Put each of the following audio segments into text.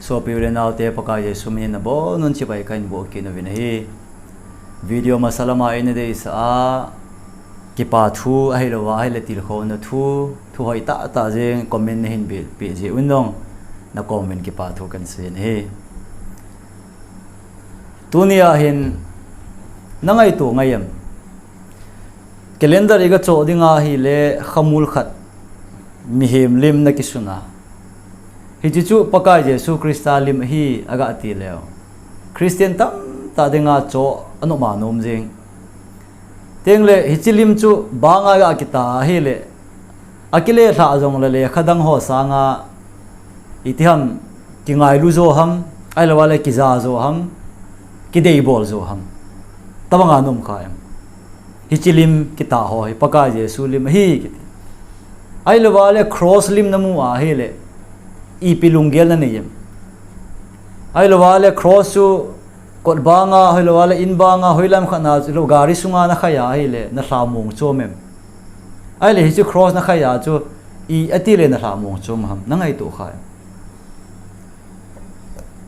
So piulen autte paka Yesu min na bo nun chi bai kain bo ki no vin hi video masalama ine de sa ki pa thu ai lo wa ai le til kho na thu hoi ta jeng comment hin bil pi ji unong na comment ki pa thu kan sin hi tunia hin nangai tu ngayam calendar iga cho dinga hi le khamul khat mihim lim na kisuna hi chu paka Jesu Krista lim hi aga ti leo Christian tam ta dinga cho anu ma nom jing tengle hi chilim chu banga ga kita hi le akile tha jong le khadang ho sanga itiham kingai lu zo ham ai la wala ki za zo ham ki dei bol zo ham tabanga nom khaim hi chilim kita ho hi paka Jesu lim hi kiti ai la wala cross lim namu a hi le I pilunggel na niyem ay lawale cross su kot banga hoy lawale in banga hoy lam khana lo gari sunga na khaya hele na samung chomem ay le hi cross na khaya chu I atile na samung chom ham nangai to khai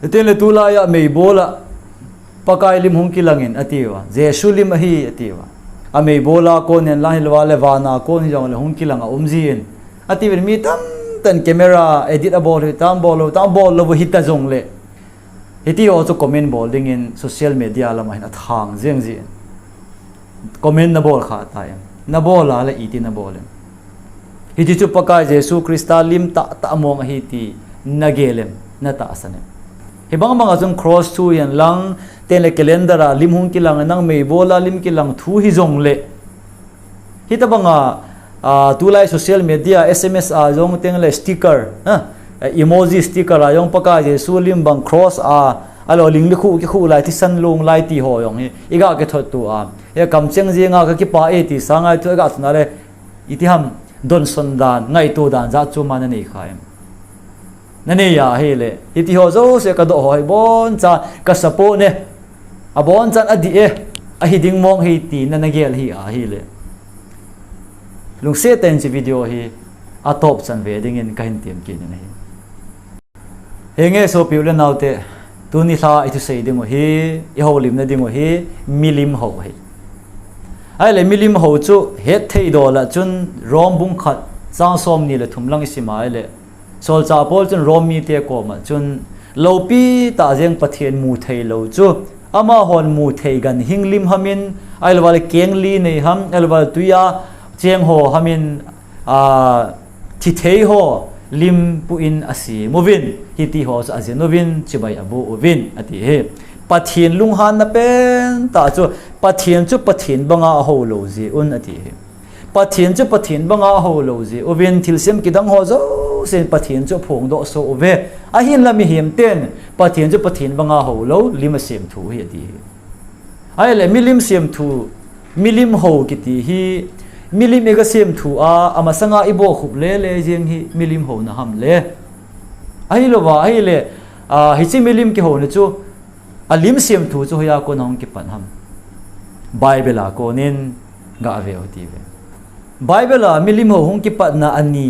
etele tulaya mei bola pakai lim hung kilangin atiwa Jesu lim hi atiwa a mei bola ko nen la lawale wana ko ni jong le hung kilanga umjin atiwen mi tam tan camera edit about tam bolo lo hita jong le hiti also comment bolding in social media la mahin athang jeng ji comment na bol kha ta na bola la iti na bol hiti chu paka Jesu Krista lim ta among hiti nagelem na ta asane hebang mga jong cross tu yan lang tele calendar lim hung kilang nang may bola lim kilang thu hi jong le hita banga tulai social media SMS jong tengle sticker emoji sticker ayong paka Jesu lim bang cross alo ling likhu ki khu lai ti san lung lai ti ho yong iga ke thot tu ya kam cheng jenga ka ki pa e ti sangai tu ga tna le itiham don son dan ngai tu dan za chu man nei khaim nane ya hele iti ho zo se ka do hoi bon cha ka sapo ne a bon chan adi e a hiding mong hi ti na nagel hi a hi le lung se ten chi video hi a top chan ve ding in ka hin tiam ki ne henge so piule naute tuni tha itu sei ding hi I ho lim na ding hi milim ho hi ai le milim ho chu het thei do la chun rom bung khat chang som ni le thumlang isima le sol cha pol chun rom mi te ko ma chun lopi ta jeng pathian mu thei lo chu ama hon mu thei gan hinglim hamin ai lawal keng li nei ham elwal tuya cheng ho hamin thi thei ho lim pu in asi movin hiti ho sa azenovin chibai abu ovin ati he pathian lung han na pen ta chu pathian banga ho lo ji un ati he pathian banga ho lo ji ovin thilsem kidang ho zo sen pathian chu phong do so ove a hin la mi hem ten pathian banga ho lo lim sem thu hi ati ai le milim sem thu milim ho kiti hi milim ega sem thu ama sanga ibo khup le jeng hi milim ho na ham le ai lo wa ai le hi chi milim ki ho na chu alim sem thu chu ya ko nong ki pan ham bible ko nin ga ve oti ve bible milim ho hung ki pat na ani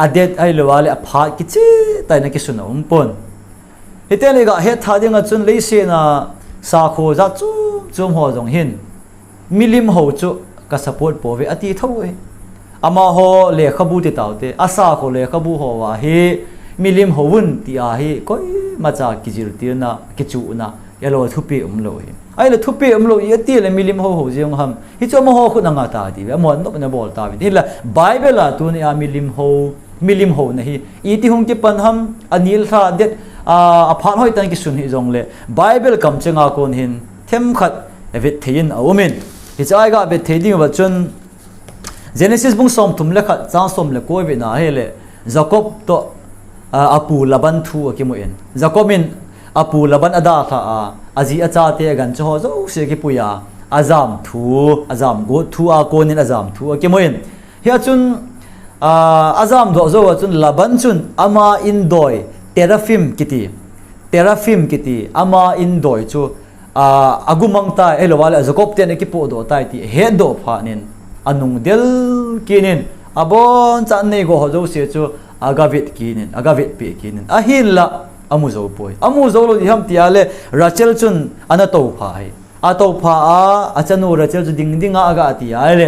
adet ai lo wale apha ki chi tai na ki suna pon hitele ga he tha dinga chun le se na sa kho za chum ho jong hin milim ho chu ka support po ve ati thoi ama ho le khabu ti taute asa ko le khabu ho wa he milim hovun ti a hi koi macha kijir ti na kichu na yalo thupi lo hi ai le thupi lo ye ti le milim ho jeng ham hi cho mo ho khu na nga ta ti ve mon no na bol ta vi la bible la tu ni a milim ho na hi I ti hung ki pan ham anil tha det a phan hoi tan ki sun hi jong le bible kam chenga kon hin them khat evit thein a umin hi chai ga be theding ba chun Genesis bung som tum le khat chang som le ko ve na hele Jacob to apu laban thu ki mo en Jacob in apu laban ada tha aji acha te gan cho zo se ki puya azam go thu a konin azam thu ki mo en hi chun azam do zo chun laban chun ama in doi terafim kiti ama in doi chu agumang ta elowala Jacob ten ki po do tai ti he do pha nin anung del kinin abon chan nei go ho zo se chu agavit pe kinin a hin la amu zo poi amu zo lo ham tiale Rachel chun anato pha hi ato pha a achanu Rachel chu ding ding aga tiale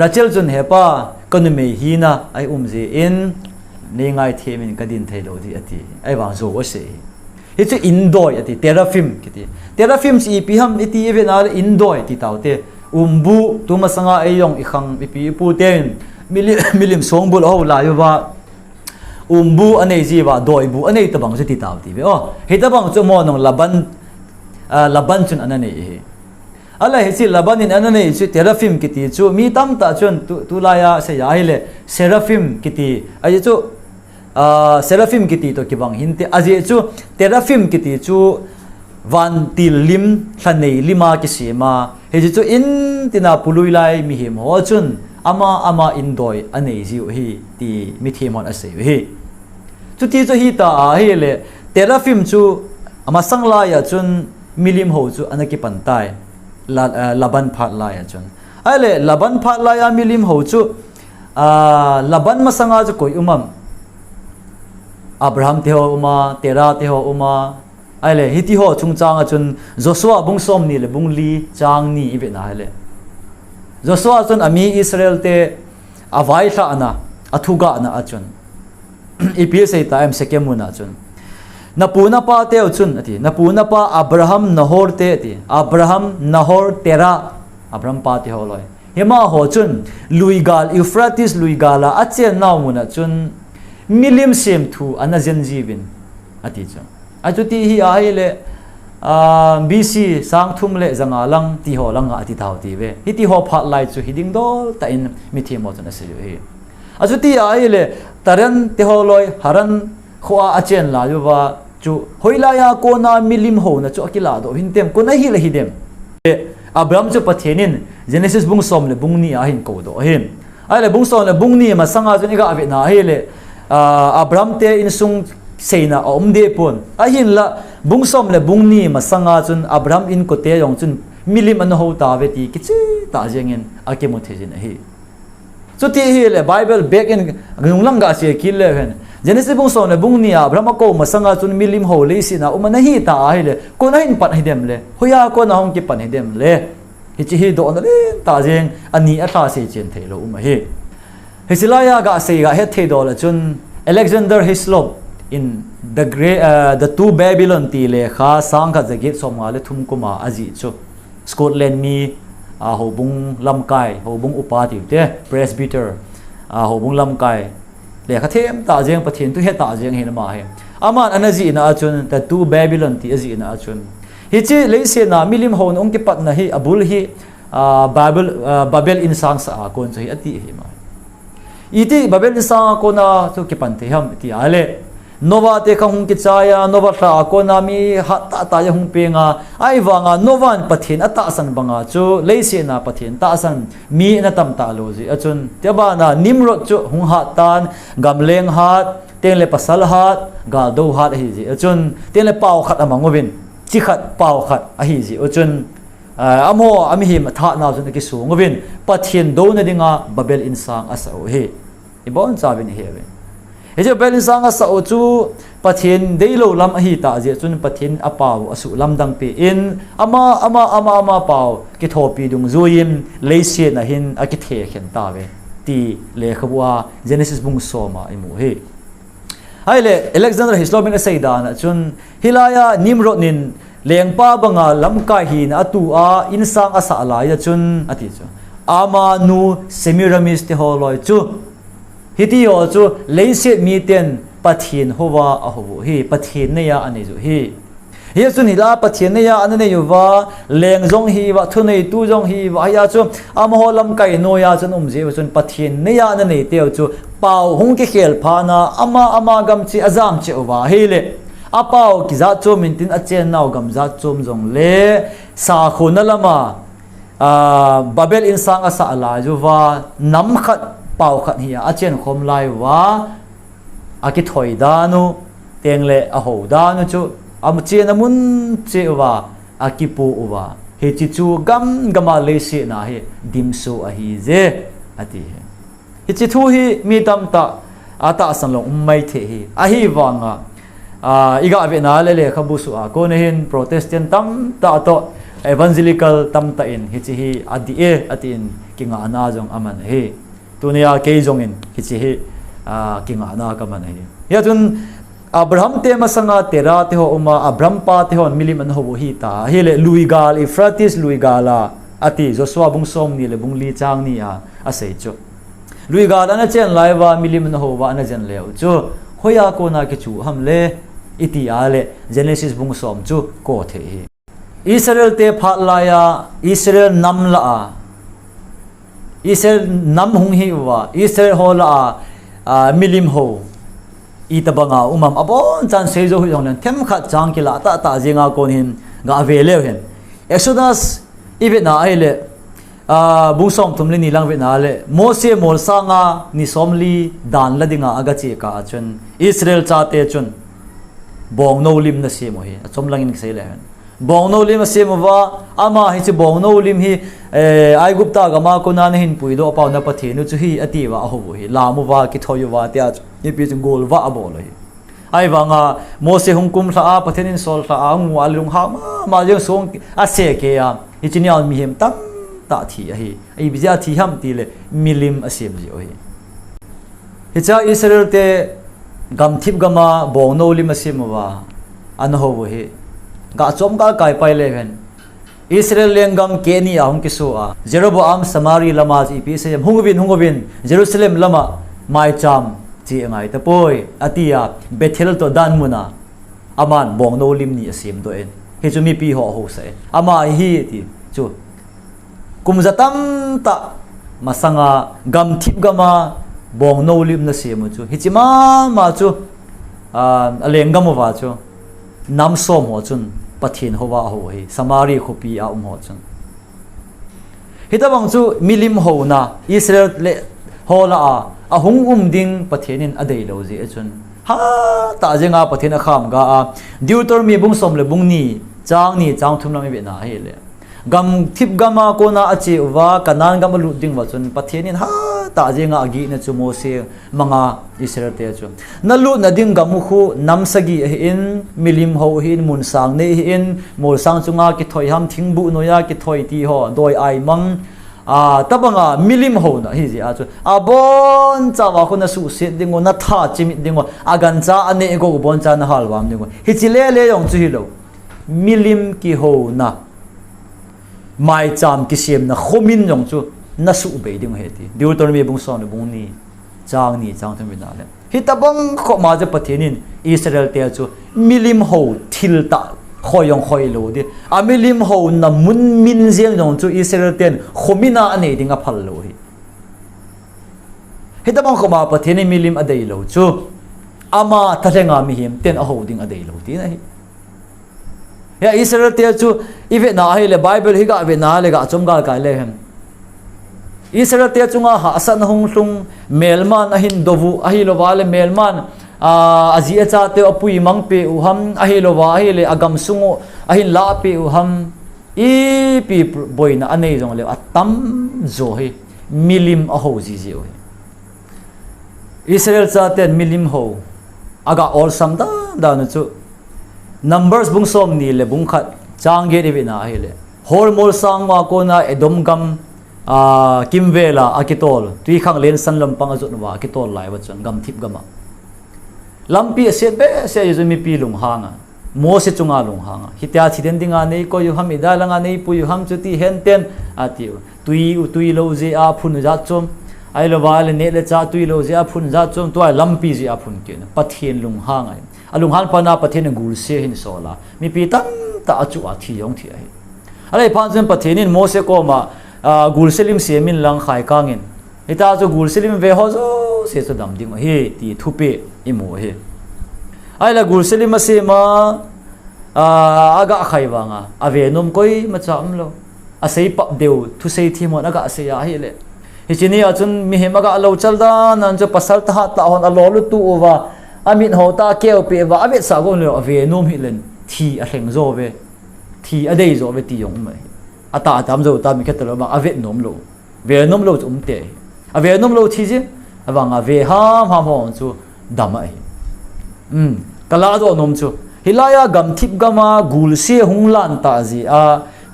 Rachel chun hepa kanu me hi na ai umje in ne ngai themin kadin thailo di ati ai wang zo o se hi chu indoi ati teraphim kiti teraphim si pi ham iti evenar indoi ti taute umbu tuma sanga ayong ikhang ipi pu ten milim songbul ho la yo ba umbu anei ji wa doi bu anei tabang chu ti taw ti be o he tabang chu mo nong laban chun anane he ala he si laban in anane chu teraphim kiti chu mi tam ta chun tulaya se ya ile seraphim kiti ai chu seraphim kiti to kibang hinte aje chu teraphim kiti chu van til lim thanei lima ki sema he chu in tina pului lai mi him ho chun ama indoi anei ji hi ti mi themon ase hi chu ti chu hi ta hi le teraphim chu ama sangla ya chun milim ho chu anaki pantai laban phat la ya chun ai le laban phat la ya milim ho chu laban masanga chu koi umam Abraham te ho uma Tera te ho uma ai le hiti ho chung chang a chun Joshua bung som ni le bung li chang ni ibe na hele Joshua chun ami Israel te avai tha ana athuga ana achun EPS ai time sekemuna chun napuna pa te chun ati napuna pa Abraham Nahor te ati Abraham Nahor Tera Abraham pa te ho loi hema ho chun Luigal Euphrates Luigala achen naw muna chun milim sem thu anajen jibin ati chu ajuti hi aile BC sang thum le zanga lang ti ho lang ati thau ti ve hi ti ho phat lai chu hiding dol ta in mithi mo chana se hi ajuti aile taran te ho loi haran khwa achen la yu wa chu hoila ya ko na milim ho na chu akila do hintem ko na hi le hidem Abraham chu pathenin Genesis bung som le bung ni a hin ko do him aile bung som le bung ni ma sanga chu ni ga ave na hi le Abraham te in sung seina omde pon ahin la bung som le bung ni ma sanga chun Abraham in ko te yong chun milim an ho ta ve ti kichi ta jengin akemo thejin hi so ti hi le Bible back in nglang ga se kil le hen Genesis bung som le bung ni Abraham ko ma sanga chun milim ho le sina umana hi ta hi le ko na hin pat hi dem le hoya ko na hong ki pan hi dem le hi chi hi do na le ta jeng ani a tha se chen thelo hi Hezekiah ga se ga he the do la chun Alexander Hislop in the two Babylon ti le kha sang kha jagit somga le thum kuma aji chu Scotland mi ho bung lamkai ho bung upati te presbyter ho bung lamkai le kha them ta jeng pathin tu he ta jeng he ma he aman anaji na chun the two Babylon ti aji na chun hi chi le se na milim ho ong ki pat na hi abul hi Babel in sang sa kon chu hi ati hi ma iti Babel sa ko na chu ki pan the ham ti ale Nova te ka hung ki chaya Nova tha ko na mi ha ta ya hung pe nga ai wanga Novan pathin ata san banga chu leise na pathin ta san mi na tam ta lo ji achun te ba na Nimrod chu hung ha tan gamleng hat tenle pasal hat ga do hat hi ji achun tenle pau khat amangobin chi khat pau khat a hi ji achun amo ami hi tha na chu ki su ngobin pathin do na dinga Babel in sang asa o he ibon sabin he we eje Babel in sang asa o chu pathin deilo lam hi ta je chun pathin apau asu lam dang pe in ama pau ki thopi dung zuim leise na hin aki the khen ta we ti le khwa Genesis bung soma imu he haile Alexander Hislop in saida na chun hilaya Nimrod nin lengpa banga lamkai hi na atu a insang asa ala ya chun ati chu ama nu Semiramis te holoi chu hiti yo chu leise mi ten pathin howa a hobu hi pathin ne ya ane ju hi hi chun hila pathin ne ya ane yu wa leng jong hi wa thunei tu jong hi wa ya chu ama ho lamkai no ya chun umje chun pathin ne ya ane te chu pau hung ki khel phana ama gam chi azam che wa hi le apao ki za chom min a chen naw gam za chom jong le sa khona lama Babel in sang asa ala juwa nam khat pau khat hi a chen khom lai wa aki thoi danu tengle a ho danu chu am chen amun che wa aki pu wa he chi chu gama le se na he dim so a hi je ati he chi thu hi mi tam ta ata san long mai the hi a hi wanga iga ave na le khabusu a ko ne hin protestant tam ta to evangelical tam ta in hi chi hi adi e atin kinga na jong aman he tunia ke jong in hi chi hi kinga na ka man he ya tun Abraham te masanga tera te ho uma Abraham pa te ho milim an ho hi ta hi le luigal Euphrates luigala ati Joshua bung som ni le bung li chang ni a sei chu luigala na chen laiwa milim an ho wa na jan leu chu hoya ko na ke chu ham le iti ale Genesis bung som chu ko the hi Israel te phat la ya Israel nam la a Israel nam hung hi wa Israel ho la a milim ho itabanga umam abon chan seizo hu yong len them khat chang ki la ta jinga kon hin ga vele hen Exodus ibena aile bu som tumli ni lang ve na le Mose mol sanga ni somli dan la dinga aga che ka chun Israel cha te chun bong no lim na se mo hi chom lang in sei le hen bong no lim se mo wa ama hi chi bong no lim hi ai gupta ga ma ko na hin pui do pa na pathe nu chu hi ati wa ho hi la mu wa ki thoyu wa tia ni pi chung gol wa abol hi ai wanga Mose hungkum tha a pathenin sol tha a ngu alung ha ma jeng song a se ke ya hi chinyal mi hem tam ta thi hi ai bizia thi ham ti le milim asem ji hi hi cha Israel te gam thip gama bong no lim asem wa an ho hi ga chom ka kai pai le hen Israel lengam Keni ahum kisu a Jeroboam Samari lama ji pi se hungobin Jerusalem lama mai cham chi ngai ta poi atia Bethel to dan muna aman bong no lim ni asim do en he chu mi pi ho se ama hi ti chu kumzatam ta masanga gam thip gama bong no lim na sim chu hichima ma chu alengam wa chu nam som ho chun pathin howa ho hi Samari khopi a ho chun hitabang chu milim ho na Israel le hola a ahung ding pathenin adei lo ji chun ha ta jenga pathin a kham ga a Deuteronomy bung som le bung ni chang thum lam be na he le gam thip gama ko na achi wa kanan gam lu ding wa chun pathenin ha ta jenga agi na chu Mose manga Israel te chu na lu na ding gam khu namsagi in milim ho hin mun sang ne in mol sang chunga ki thoi ham thingbu noya ki thoi ti ho doi ai mang tabanga milim ho na hi ji a chu abon chawa ko na su se dingo na tha chimi dingo agan cha ane go bon cha na halwam dingo hi chile le yong chu hi lo milim ki ho na mai cham ki sem na khomin yong chu na su be ding he ti Deuteronomy bung son bung ni chang thum bina le hi tabang kho ma je pathenin Israel te chu milim ho thil ta khoyong khoi lo di amilim ho na mun min jeng jong chu Israel ten khomina ane dinga phal lo hi hi tabang kho ma pathenin milim adei lo chu ama thalenga mi him ten a ho ding adei lo ti na hi ya Israel te chu ive na hi le Bible hi ga ve na le ga chom ga ka le hem Israel te chunga ha asan hung hlung melman ahin dovu ahilo wale melman azia cha te apui mang pe uham ahilo wa ahile agam sungo ahin la pe uham i pi boina anei jong le atam zo he milim a ho ji ji o Israel cha ten milim ho aga all sam da na chu numbers bung som ni le bung khat chang ge de na ahile hormol sang ma ko na edom gam kimvela akitol tui khang len san lam pang azut wa akitol lai wa chon gam thip gama lampi se be se ju mi pi lung hanga mo se chunga lung hanga hitya chiden dinga nei ko yu ham idalanga nei pu yu ham chuti hen ten ati tui lo je a phun ja chom ai lo wal ne le cha tui lo je a phun ja chom to ai lampi je a phun ke na pathen lung hanga alung han pa na pathen gul se hin sola mi pi tam ta achu a thi yong thi ai alai phan chen pathenin mo se ko ma Gulselim semin lang khai kangin ita chu Gulselim ve ho zo se chu dam ding he ti thupe imu he ai la Gulselim se ma aga khai wanga ave nom koi ma cham lo a sei pap deu thu sei thi mon aga se ya hi le hi chini achun mi he maga lo chal da nan chu pasal ta ta hon a lo lu tu wa amin ho ta keu pe wa ave sa gon lo ave nom hi len thi a hleng zo ve thi a dei zo ve ti yong mai ata tam zo ta mi khetalo ma ave nom lo ve nom lo chum te ave nom lo thi ji awanga ve ha ho chu damai tala do nom chu hilaya gam thip gama gul se hunglan ta ji a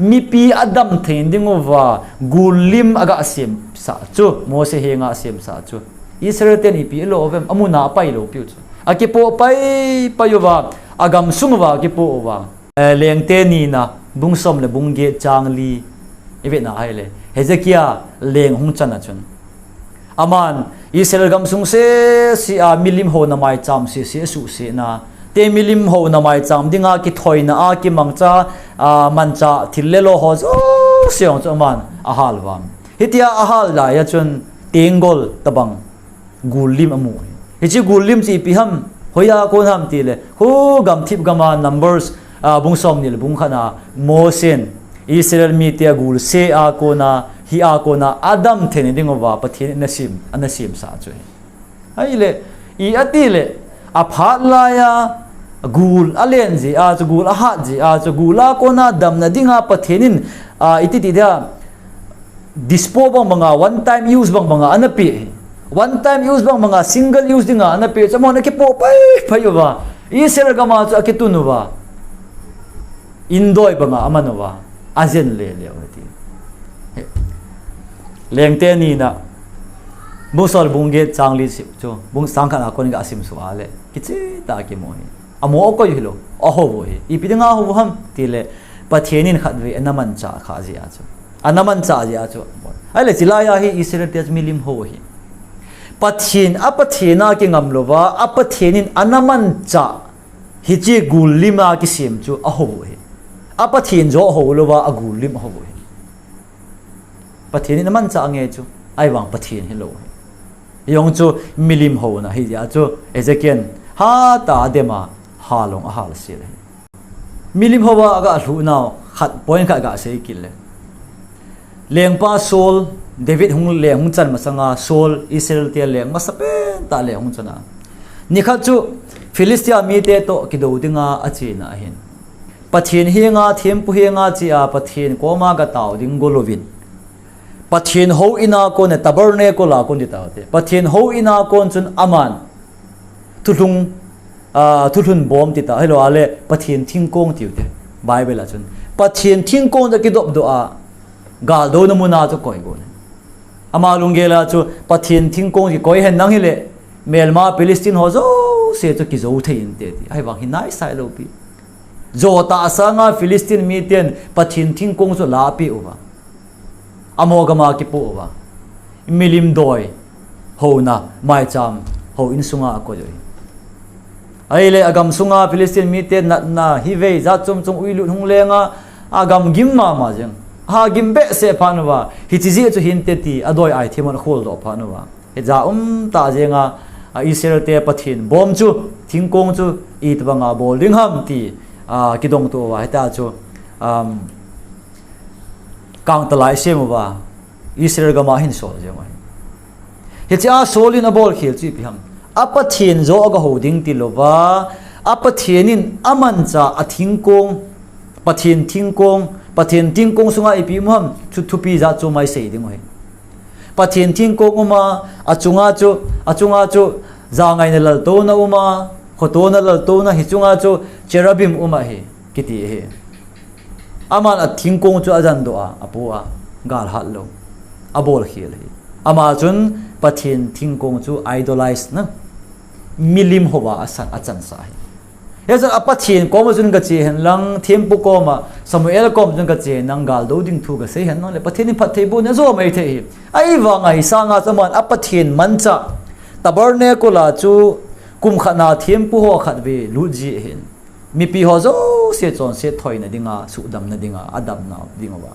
mi pi adam thein dingova gulim aga sem sa chu mo se henga sem sa chu Israel ten ipi lo ovem amuna pai lo piu chu akipo pai payuwa agam sungwa kipo wa leng te ni na bungsom le bungge changli eve na haile hezekia leng hung chana chun aman Israel gam sung se si a milim ho na mai cham se se su se na te milim ho na mai cham dinga ki thoina a ki mangcha mancha thillelo ho zo seong chu man a halwam hitia a hal la ya chun tengol tabang gulim amu hichi gulim chi piham hoya kon ham ti le ho gam thip gama numbers bungsom ni le bungkhana mosen Israel mi tia gul se a kona hi a kona adam theni dingowa pathin anasim sa chu ai le I atile a phatla ya gul alenji a chu gul a haji a chu gula kona dam na dinga pathenin iti ti da dispo bang mga one time use bang mga anapi one time use bang mga single use dinga anapi chamo na kipo pai phayowa Israel gama chu akitunuwa indoi banga amanowa azen le le oti lengte ni na musol bungge changli sip chu bung sangkhan akon ga asim suale kichi ta ki mo hi amo ko hilo aho bo hi ipidinga ho ham tile pathenin khatwe anaman cha kha ji a chu anaman cha ji a chu ale chilaya hi Israel tes milim ho hi pathin apathena ki ngamlowa apathenin anaman cha hichi gulima ki sim chu aho bo hi apathin jo ho lowa agulim ho bo hi pathin naman cha ange chu ai wang pathin hi lo yong chu milim ho na hi ya chu ezekiel ha ta dema halong a hal se milim ho wa aga hlu naw khat point kha ga se kil lengpa sol david hung le hung chan masanga sol Israel te leng masapen ta le hung chana nikha chu philistia mi te to kido dinga achina hin pathin hinga thempu hinga chi a pathin koma ga taw ding golovin pathin ho ina ko ne tabernacle la ko ni tawte pathin ho ina kon chun aman tulun bom ti ta hello ale pathin thingkong tiute bible a chun pathin thingkong da ki dop do a gal do namuna chu koi go ama lungela chu pathin thingkong ki koi hen nang hile melma palestine ho zo se chu ki zo thein te ti ai wang hinai sai lo pi zo ta sanga philistine mi ten pathin thingkong chu la pi uwa amogama ki po wa milim doi ho na mai cham ho in sunga ko joi aile agam sunga Palestine mi te na hi ve za chum chung uilu hung lenga agam gimma ma jeng ha gimbe se phanwa hi chi ji chu hin te ti adoi ai thimon khol do phanwa he za ta jenga Israel te pathin bom chu thingkong chu it banga bowling ham ti kidong to wa ta chu kang talai semwa Israel gama hin so jema he cha solin a bol khel chi pham apathin zo ga hoding ti lova apathianin amancha athingkong pathin thingkong sunga ipi muham thupi za chu mai sei ding hoi pathin thingkong uma achunga chu za ngai na lal to na uma khoto na lal to na hichunga chu cherubim uma he kiti he aman athingkong chu ajan do a apua gal hatlo abol khel he ama chun pathin thingkong chu idolize na milim howa asan achan sa hi eza apathin kom chun ga che hen lang thempu koma samuel kom chun ga che nang gal do ding thu ga se hen nang le pathin phathei bu na zo mai the hi ai wa ngai sanga chaman apathin mancha tabernacle chu kum khana thempu ho khatwe luji hen mi pi ho zo se chon se thoi na dinga su dam na dinga adam na dingawa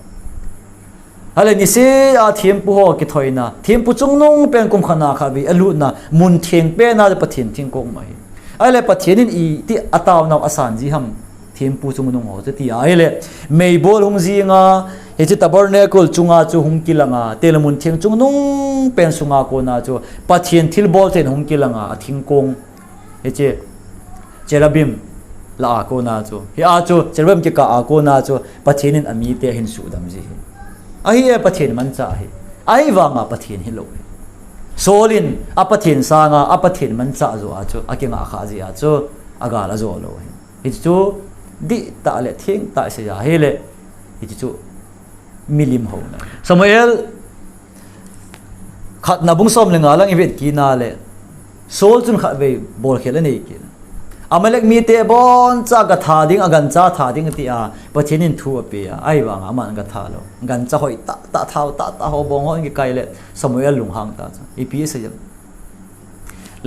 hale ni se a thempu ho ki thoi na thempu chungnong pen kum khana khabi alu na mun theng pe na pathin thing kong mai ale pathianin i ti ataw na asan ji ham thempu chungnong ho ti aile mei bol hung ji nga he chi tabernacle chunga chu hung kilanga telamun theng chungnong pen sunga ko na chu pathin thil bol ten hung kilanga athing kong he che cherubim la ko na chu hi a chu cherubim ki ka a ko na chu pathinin ami te hin su dam ji ai e pathin man cha hi ai wanga pathin hi lo solin apathin sanga apathin man cha zo a chu akinga kha ji a chu aga la zo lo hi chu di ta le thing ta se ya hele hi chu milim ho na Samuel khat na bung som le nga lang ivet ki na le sol chun kha ve bol khela nei ki Amalek mi te bon cha ga tha ding agan cha tha ding ti a pachinin thu ape a ai wa nga man ga tha lo gan cha hoi ta thau ta ho bong ho ngi kai le Samuel lung hang ta ips se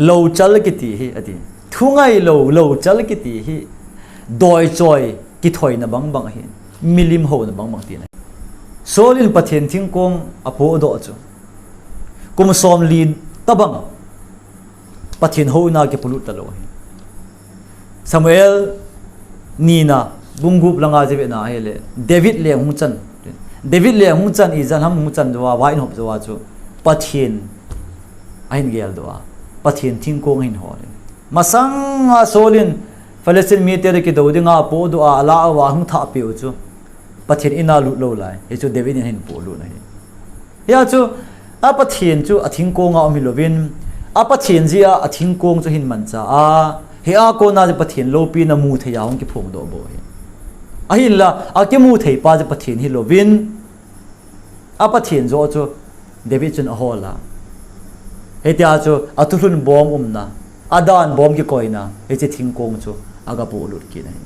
lo chal ki ti hi ati thungai lo chal ki ti hi doi choi ki thoi na bang bang hi milim ho na bang bang ti na solin pathen thing kong apo do chu kum som lin tabang pathen ho na ke pulu ta lo hi Samuel Nina bungup langa jebe na hele David le hung chan izan ham hung chan dwa wain hop dwa chu pathin ain gel dwa pathin thing kong hin ho masang solin Palestine mi te ke do dinga po do ala wa hung tha pe chu pathin ina lu lo lai e chu David hin po lu na ya chu a pathin chu a thing kong a mi lovin a pathin zia a thing kong chu hin man cha a he a ko na pathin lo pi na mu thaya hong ki phong do bo he a hin la a ke mu thei pa je pathin hi lovin a pathin zo chu David chun a hola he tia chu atulun bom na adan bom ki koina he che thing kong chu aga po lut ki nai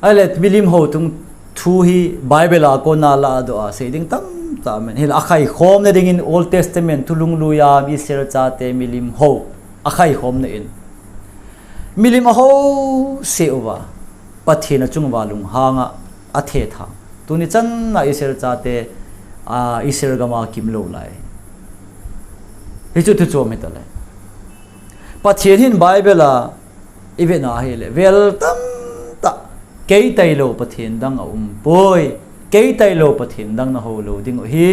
ale bilim ho tung thu hi bible a ko na la do a se ding tam ta men hil akhai khom na ding in old testament tulung luya Israel cha te milim ho akhai khom na in milim ho se uwa pathina chungwa lung hanga athe tha tuni chan na Israel cha te a Israel gama kim lo lai hi chu chu me ta lai pathin hin bible a evena hele vel tam ta kei tai lo pathin dang a poi kei tai lo pathin dang na ho lo ding hi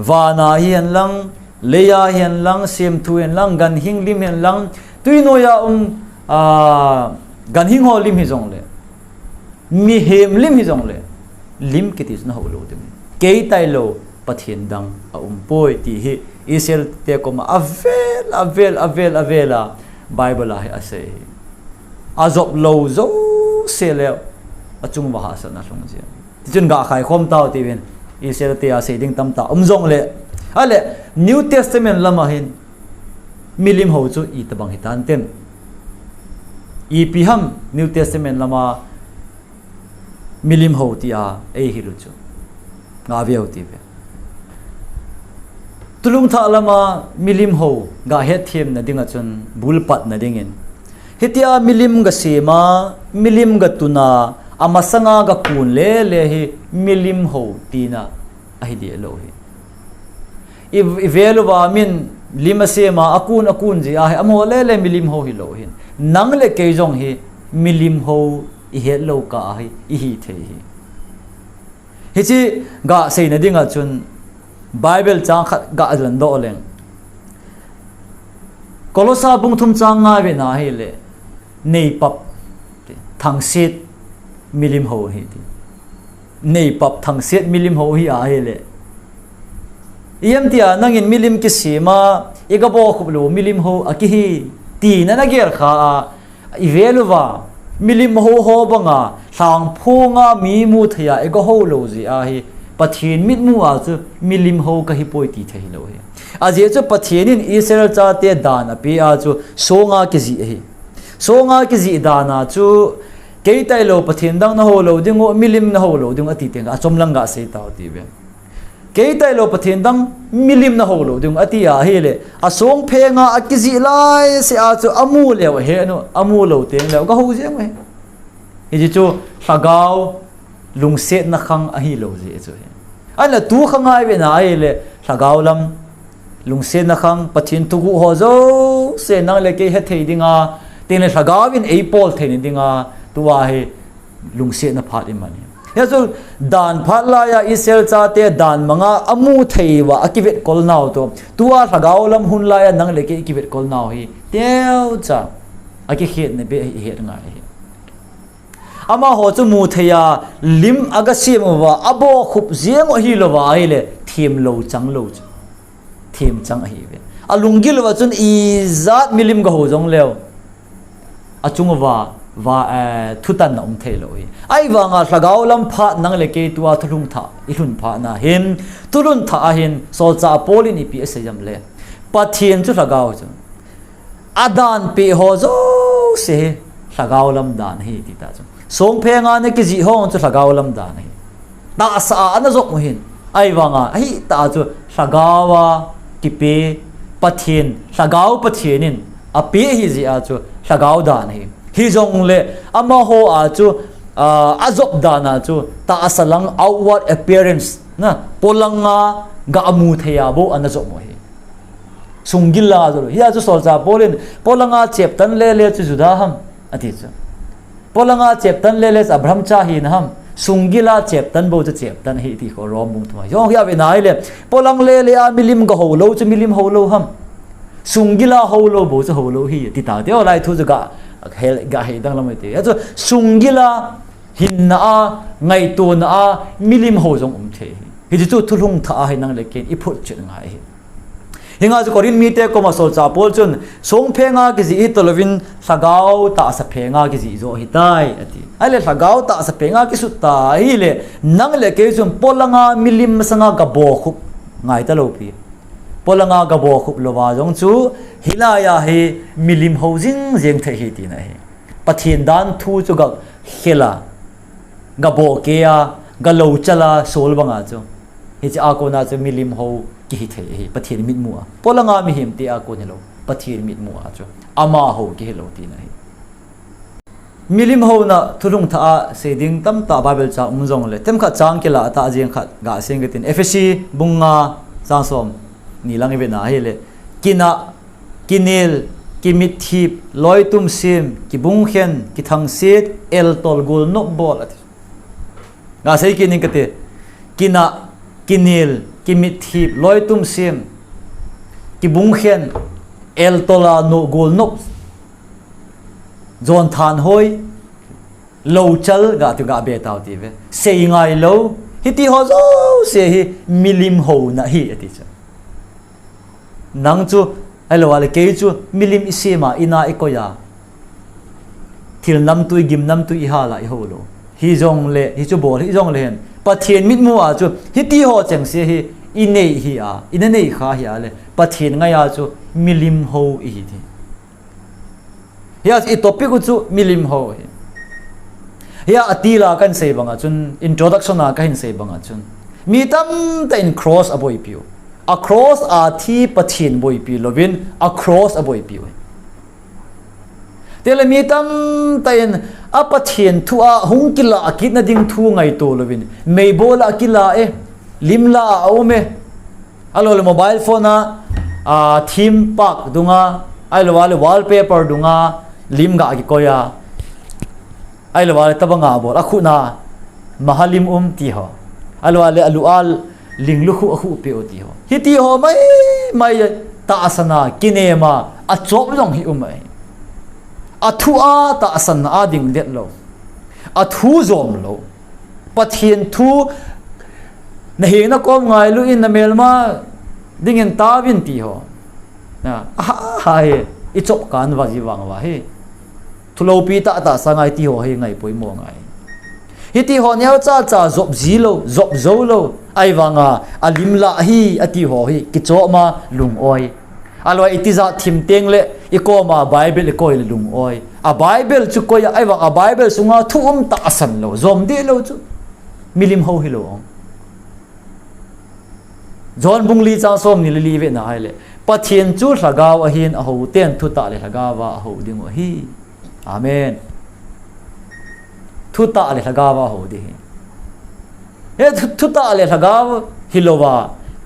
wana hian lang leya hian lang sem thu hian lang gan hing lim hian lang tuino ya gan hing ho lim hi jong le mi hem lim hi jong le lim kitis na ho lo ding kei tai lo pathin dang a poi ti hi Israel te ko ma avela bible a ase azop lo zo se le achung wa sa na song je chun ga khai khom taw ti ben Israel te a se ding tam ta jong le ale New Testament lama hin milim ho chu I tabang hitan ten I piham New Testament lama milim ho ti a ei hilu chu nga veu ti be tulung tha lama milim ho ga he them na dinga chun bulpat na dingin hitia milim ga sema milim ga tuna amasanga ga kun le hi milim ho tina ahi de lo hi ivelwa min lima sema akun ji a amo le milim ho hi lo hin nang le ke jong hi milim ho I he lo ka hi hi the hi chi ga sei na dinga chun Bible chang khat ga lan do leng Kolosa bung thum chang nga ve na hi le nei pap thang set milim ho hi ti nei pap thang set milim ho hi a hi le iam tia nangin milim ki sima igabo khublo milim ho aki hi ti na ger kha iveluwa milim ho banga thang phunga mi mu thaya ego ho lo ji a hi pathin mit mu a chu milim ho ka hi poi ti thei lo he a je chu pathin in Israel cha te dan a pi a chu songa ki ji dana chu kei tai lo pathin dang na ho lo ding o milim na ho lo ding ati te a chom lang ga sei taw ti be kei tai lo pathin dang milim na ho lo ding ati a hele a song phenga a ki ji lai se a chu amu le he no amu lo te le ga ho je me hi ji chu sagau lung set na khang a hi lo je chu he ala tu khangai be na ai le sagau lam lung set na khang pathin tu gu ho zo se nang le ke he thei dinga tin le sagawin ei pol thei ni dinga tuwa he lung set na phat in mani ya so dan phat la ya Israel cha te dan manga amu thei wa akivet kol naw to tuwa sagau lam hun la ya nang le ke akivet kol naw hi teu cha aki khet ne be he nga hi ama ho chu mu theya lim aga sim wa abo khup zieng o hi lo wa ai le thim lo chang hi be alungil wa chun I zat milim ga ho jong lew achung wa thutan na thelo hi ai wanga hlagau lam pha nang le ke tua thulung tha ilun pha na hin tulun tha a hin sol cha polin ipi asayam le pathian chu hlagau chu adan pe ho zo se hlagau lam dan hi ti ta chu song phenga ne ki ji hong chu hlagau lam dan hi ta sa ana zok mu hin ai wanga hi ta chu hlagawa ki pe pathian hlagau pathianin a pe hi ji a chu hlagau dan hi hi jong le ama ho a chu azop dana chu ta asalang outward appearance na polanga ga amu theya bo anazop mo hi sungilla zo hi chu solcha polin polanga cheptan le chu juda ham ati chu polanga cheptan le abram cha hi na ham sungila cheptan bo chu cheptan hi ti ko rom bung thma yo ya ve nai le polang le a milim ga ho lo chu milim ho lo ham sungila ho lo bo chu ho lo hi ti ta de lai thu ga hel ga he dang lamai te acho sungila hinna a ngai tu na a milim ho jong the hi chu thulung tha he nang le ken i phut chen ngai hi hinga chu korin mi te ko ma sol cha pol chun song phenga ki ji tolovin sagau ta sa phenga ki ji zo hi tai ati ale sagau ta sa phenga ki su ta hi le nang le ke chun polanga milim sanga ga bo khup ngai ta lo pi polanga ga bo khup lowa jong chu hilaya he milim ho jing jeng the hi ti na he pathian dan thu chu ga khela ga bo ke a ga lo chala sol banga chu hi cha ko na chu milim ho ki hi the hi pathian mit mu a polanga mi him ti a ko ne lo pathian mit mu a chu ama ho ki lo ti na hi milim ho na thulung tha se ding tam ta bible cha jong le tem kha chang ke la ta jeng kha ga seng ke tin fsc bunga sa som ni lang ve na hi le kina kinil kimithip loitum sim kibungkhen kithangsit el tol gul no bol ati ga sei kinin kate kina kinil kimithip loitum sim kibungkhen el tola no gul no zon than hoi lo chal ga tu ga be taw ti ve sei ngai lo hiti ho zo se hi milim ho na hi ati cha nang chu alo wale ke chu milim isima ina ikoya thil nam tu gim nam tu i hala i holo hi jong le hi chu bol hi jong le hen pathian mit mu a chu hi ti ho chang se hi inei hi a ina nei kha hi a le pathian nga ya chu milim ho i thi ya i topic chu milim ho hi ya atila kan sei banga chun introduction a kan sei banga chun mi tam ta in cross aboi piu across a thi pathin boi pi lovin across a boi pi tele mi tam tayin a pathin thu a hungkila akit na ding thu ngai to lovin mei bola akila e limla a ome alo mobile phone a theme park dunga alo wale wallpaper dunga lim ga ki koya alo wale tabanga bol akhuna mahalim ti ho alo wale alual linglu khu khu pe oti ho hiti ho mai ta asana kinema a chop long hi umai a thu a ta asana a ding let lo a thu zom lo pathian thu na he na kom ngai lu in na melma ding en ta vin ti ho na ha he i chop kan wa ji wang wa he thulo pi ta sangai ti ho he ngai poi mo ngai hiti ho nyao cha cha zop zilo zop zolo ai wanga alimla hi ati ho hi kicho ma lung oi alwa itiza thim teng le ikoma bible ko le lung oi a bible chu ko ya ai wanga a bible sunga thum ta asan lo zom de lo chu milim ho hi lo John bungli cha som ni li ve na ai le pathian chu hlagaw a hin a ho ten thu ta le hlagawa a ho ding o hi amen thu ta le hlagawa ho di he thu ta le hlagaw hilowa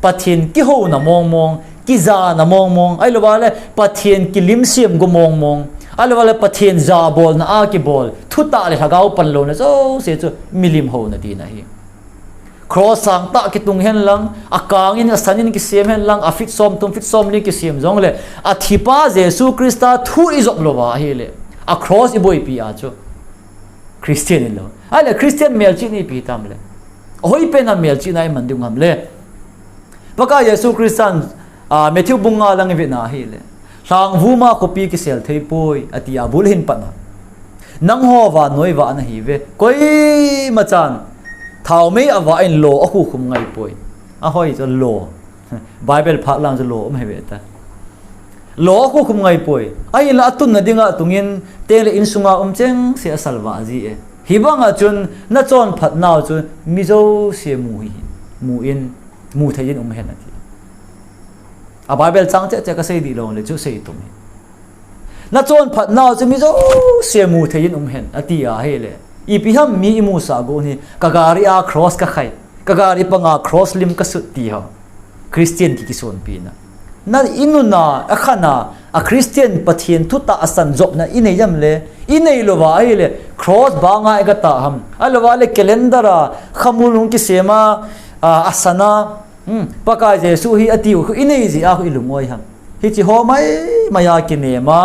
pathian ki ho na mong mong ki za na mong mong ai lo le pathian ki lim siam go mong mong ai lo le pathian za bol na a ki bol thu ta le hlagaw pan lo na so se chu milim ho na ti na hi cross sang ta ki tung hen lang akang in asanin ki siam hen lang a fit som ni ki siam jong le a thipa jesu krista thu izop lo wa hi le a cross i boy pi a chu Christian lo ale Christian mel chi ni pi tam le hoi pe na mel chi nai man dung ham le paka Yesu Christian Matthew bunga lang ve na hi le sang vuma ko pi ki sel thei poi atia bul hin pa na nang ho wa noi wa na hi ve koi ma chan thau me awa in lo a khu khum ngai poi a hoi cho lo bible phak lang cho lo mai ve ta lo khu khum ngai poi ai la tun na dinga tungin tele in sunga cheng se salwa ji e hibanga chun na chon phat naw chu mi zo se mu hi mu in mu thayin hen ati a bible chang che ka sei di lo le chu sei tum na chon phat naw chu mi zo se mu thayin hen ati a he le I piham mi imu sa go ni kagari a cross ka khai kagari panga cross lim ka su ti ha Christian ki son pi na inuna akhana a Christian pathian thuta asan job na inei jam le inei lo wa ai le cross banga ega ta ham alwa le calendar a khamulung ki sema asana paka jesu hi ati u inei ji a hu ilumoi ham hi chi ho mai maya ki ne ma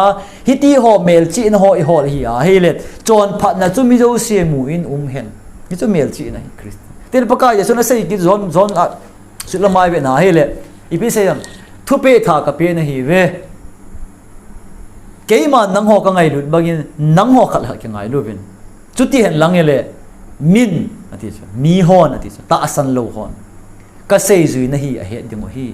hi ti ho mel chi in ho I ho hi a hi le chon phat na chu mi jo se mu in hen hi chu mel chi na hi Christ tel paka jesu na sei ki zon a sulamai ve na hi le ipi se yam thu pe tha ka pe na hi ve keima nang ho ka ngai lut bagin nang ho khat ha ki ngai lu bin chu ti hen lang ele min ati cha mi hon ati cha ta asan lo hon ka sei zui na hi a he dingo hi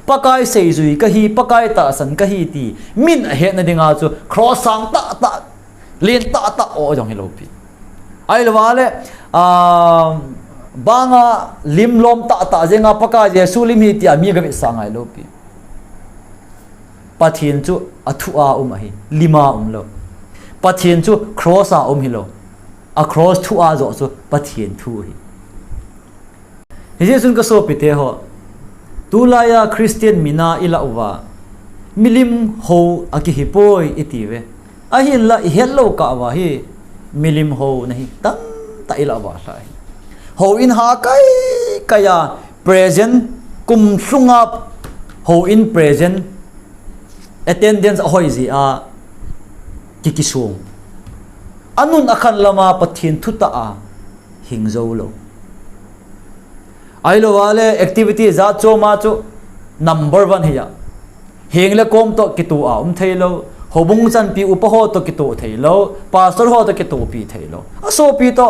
pakai sei zui ka hi pakai ta asan ka hi ti min a he na dinga chu cross sang ta len ta o jong hi lo pi ai lo wale banga lim lom ta zenga pakai jesu lim hi ti ami ga bi sangai lo pi pathian chu athua hi lima lo pathian chu cross a hi lo a cross thua zo chu pathian thu hi Jesus ka so pite ho tulaya Christian mina ila uwa milim ho aki hipoi itive ahin la hello ka wa hi milim ho nahi tang ta ila wa sai ho in ha kai kaya present kum sungap ho in present attendance hoi ji a kikisung anun akhan lama pathin thuta a hingzo lo ai lo wale activity za cho ma chu number 1 hiya hengle kom to kitu a thailo hobung chan pi upaho to kitu thailo pastor ho to kitu pi thailo aso pi to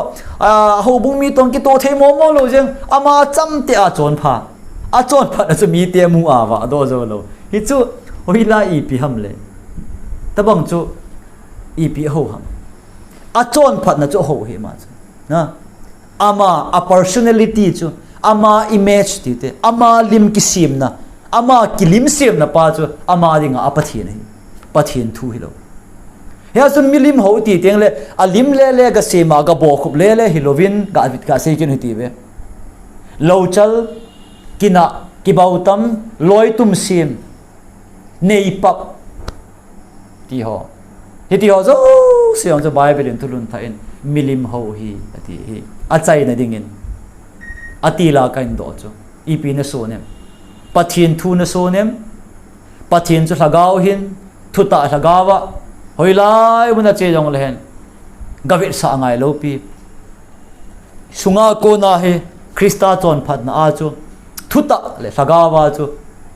hobung mi tong kitu thai mo lo jeng ama cham te a chon pha na chu mi te mu a wa do zo lo hi chu hoila I pi ham le tabang chu I pi ho ham a chon phat na chu ho he ma chu na ama a personality chu ama image ti te ama lim ki sim na ama kilim sim na pa chu ama dinga apathin hi pathin thu hi lo ya sun milim ho ti teng le alim le ga sema ga bo khup le hilovin ga vit ka sei kin hiti ve lo chal kina kibautam loi tum sim nei pap ti ho hiti ho zo seong zo bible in tulun tha in milim ho hi ati hi achai na dingin atila kain do chu ipi na so nem pathin thu na so nem pathin chu lagaw hin thuta lagawa hoilai buna che jong lehen gavit sa ngai lo pi sunga ko na he krista chon phat na a chu thuta le lagawa chu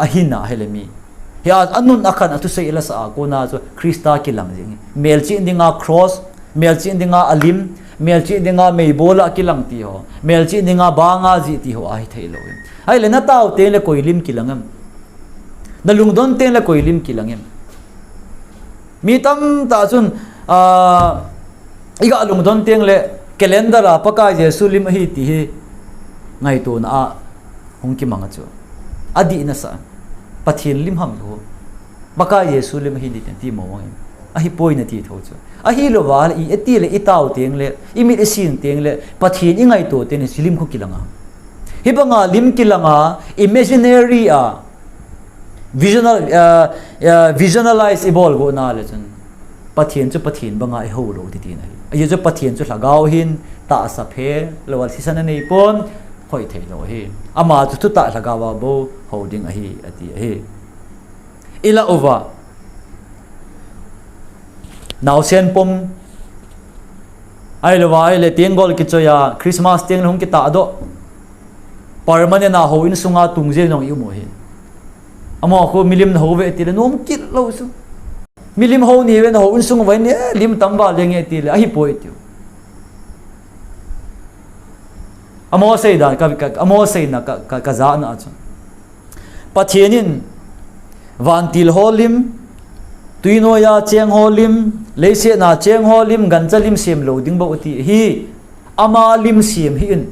ahina helemi ya anun akhan atu sei ila sa ko na chu krista ki lang jing mel chi indinga cross mel chi indinga alim mel chi dinga mei bola kilang ti ho mel chi dinga banga ji ti ho ai thailo ai le na taw te le koilim kilangam na lungdon te le koilim kilangem mi tam ta chun iga lungdon teng le calendar a paka jesu lim hi ti hi ngai to na hongki manga chu adi na sa pathin lim ham ho paka jesu lim hi ti mo wang ahi poi na ti tho chu ahi lo wal I eti le itaw teng le imit sin teng le pathin ingai to ten silim ko kilanga hibanga lim kilanga imaginary a visualize ibol go na le chun pathin chu pathin banga I ho lo ti na ai chu pathin chu lagaw hin ta sa phe lo wal sisan nei pon hoi thei lo hi ama chu ta lagawa bo holding ahi ati ahi ila over now sen pom ai lo wai le tengol ki choya Christmas teng hong ki ta do permanent na ho in sunga tungje nong yu mo hi amo ko milim na ho ve ti le nom kit lo su mi lim ho ni ven ho un sung vai ne lim tam ba le nge ti le a hi poi ti amo sei da ka amo sei na ka za na chu pathianin van til holim tuino ya cheng holim leise na cheng holim gan chalim sem lo ding ba uti hi ama lim sim hi in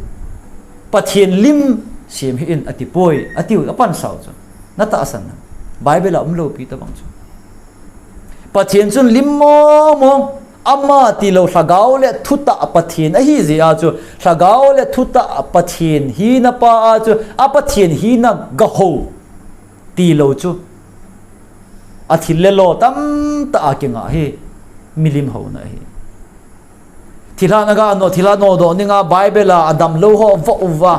pathian lim sim hi in ati poi ati apan sau chu na ta asan bible am lo pi ta bang chu pathian chun lim mo ama ti lo thagau le thuta pathian a hi ji a chu thagau le thuta pathian hi na pa a chu a pathian hi na ga ho ti lo chu athil le lo tam ta akinga hi milim ho na hi thila na ga no thila no do ninga bible a adam lo ho vo uwa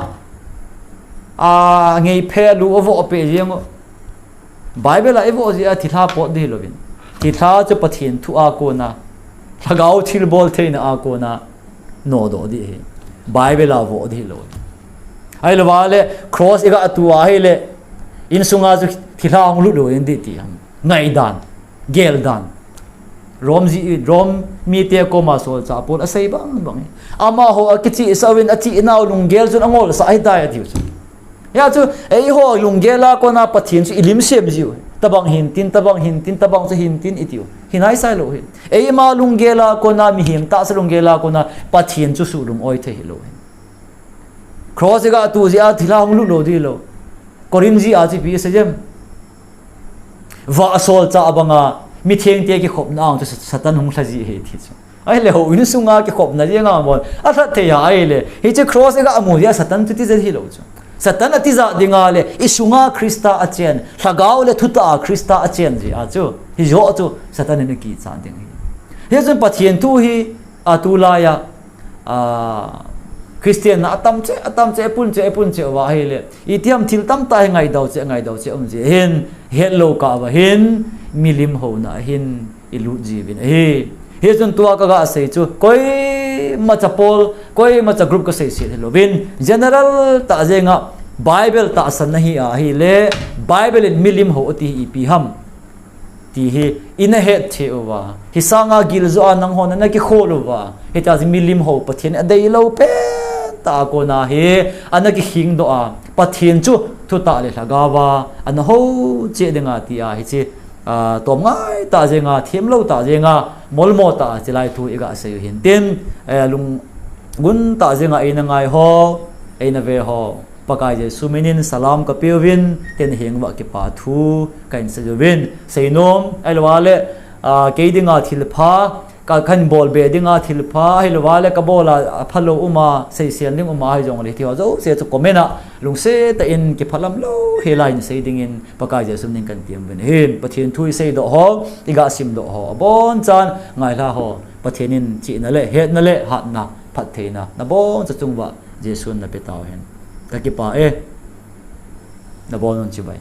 a ngei phe lu vo pe jeng bible a evo ji a thila po de lovin thila chu pathian thu a ko na thagau thil bol theina a ko na no do di hi bible a vo di lo ai lo wale cross ega atu a hi le in sunga chu thila ang lu lo in di ti ngai dan gel dan rom mi te ko ma sol cha pol asai bang bang ama ho akichi isawin achi inaw lung gel chun angol sa ai dai atiu chu ya chu ei ho lung gela ko na pathin chu ilim sem jiu tabang hin tin tabang chu hin tin itiu hinai sai lo hin ei ma lung gela ko na mi him ta sa lung gela ko na pathin chu su lung oi the hi lo cross ga tu ji a thila ang lu lo di lo korin ji a chi pi se jem va sol cha abanga mi theng te ki khop na ang chu satan hung thaji he thi chu ai le ho in sunga ki khop na je nga mon a tha the ya ai le hi che cross ga amu ya satan tu ti je hi lo chu satan ati za dinga le isunga krista achen thagau le thuta krista achen ji a chu hi jo chu satan ne ki chan ding hi he jun pathian tu hi atula ya Christian na atam che pun che wa hi le itiam thil tam ta ngai dau che je hen hello ka wa hen milim ho na hin ilu ji bin he chun tua ka ga sei chu koi ma chapol koi ma cha group ka sei se hello bin general ta jenga bible ta san nahi a hi le bible in milim ho ti pi ham ti he in a head the wa hi sanga gil zo anang hon na ki kholu wa he ta milim ho pathian a dei lo pe ta ko na he anaki hing do a pathian chu thu ta le thagawa an ho che denga ti a hi che tom ngai ta jenga thiam lo ta jenga molmo ta chilai thu ega se hin ten lung gun ta jenga ina ngai ho ina ve ho pakai je suminin salam ka pewin ten hengwa ki pa thu kain se jovin seinom ailwale keidinga thilpha ka khan bol be dinga thilpha hilwale ka bola phalo uma sei sian ning uma hai jong le thi zo se chu komena lungse ta in ki phalam lo helain sei dingin pakai je sumning kan tiam ben hin pathian thui sei do ho iga sim do ho bon chan ngai la ho pathianin chi na le het na le hat na phat theina na bon cha chungwa jesun na petaw hen ka ki pa na bon chi bai